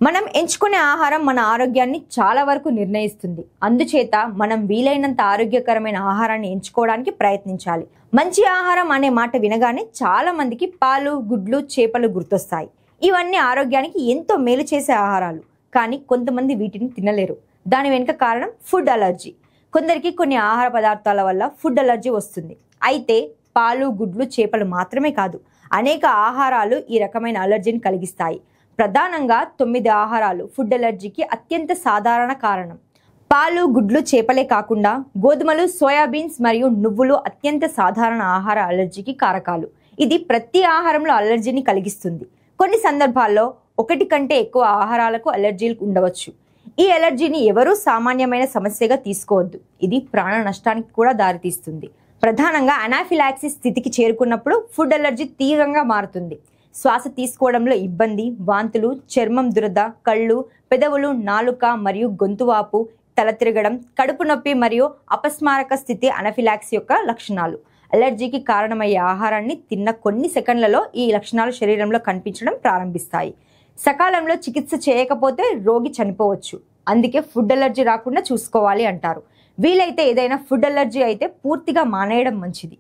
మనం ఎంచుకునే ఆహారం మన ఆరోగ్యాన్ని చాలా వరకు నిర్ణయిస్తుంది. అందుచేత మనం వీలైనంత ఆరోగ్యకరమైన ఆహారాన్ని ఎంచుకోవడానికి ప్రయత్నించాలి. మంచి ఆహారం అనే మాట వినగానే చాలా మందికి పాలు, గుడ్లు, చేపలు గుర్తొస్తాయి. ఇవన్నీ ఆరోగ్యానికి ఎంతో మేలు చేసే ఆహారాలు. కానీ కొంతమంది వీటిని తినలేరు. దాని వెనుక కారణం ఫుడ్ అలర్జీ. కొందరికి కొన్ని ఆహార పదార్థాల వల్ల ఫుడ్ అలర్జీ వస్తుంది. అయితే పాలు, గుడ్లు, చేపలు మాత్రమే కాదు, అనేక ఆహారాలు ఈ రకమైన అలర్జీని కలిగిస్తాయి. ప్రధానంగా 9 ఆహారాలు ఫుడ్ అలర్జీకి అత్యంత సాధారణ కారణం. పాలు, గుడ్లు, చేపలే కాకుండా గోధుమలు, సోయాబీన్స్ మరియు నువ్వులు అత్యంత సాధారణ ఆహార అలర్జీకి కారకాలు. ఇది ప్రతి ఆహారంలో అలర్జీని కలిగిస్తుంది. కొన్ని సందర్భాల్లో ఒకటి కంటే ఎక్కువ ఆహారాలకు అలర్జీలు ఉండవచ్చు. ఈ అలర్జీని ఎవరూ సామాన్యమైన సమస్యగా తీసుకోవద్దు. ఇది ప్రాణ నష్టానికి కూడా దారితీస్తుంది. ప్రధానంగా అనాఫిలాక్సిస్ స్థితికి చేరుకున్నప్పుడు ఫుడ్ అలర్జీ తీవ్రంగా మారుతుంది. శ్వాస తీసుకోవడంలో ఇబ్బంది, వాంతులు, చర్మం దురద, కళ్ళు, పెదవులు, నాలుక మరియు గొంతువాపు, తల తిరగడం, కడుపు నొప్పి మరియు అపస్మారక స్థితి అనాఫిలాక్సిస్ యొక్క లక్షణాలు. అలర్జీకి కారణమయ్యే ఆహారాన్ని తిన్న కొన్ని సెకండ్లలో ఈ లక్షణాలు శరీరంలో కనిపించడం ప్రారంభిస్తాయి. సకాలంలో చికిత్స చేయకపోతే రోగి చనిపోవచ్చు. అందుకే ఫుడ్ అలర్జీ రాకుండా చూసుకోవాలి అంటారు. వీలైతే ఏదైనా ఫుడ్ అలర్జీ అయితే పూర్తిగా మానేయడం మంచిది.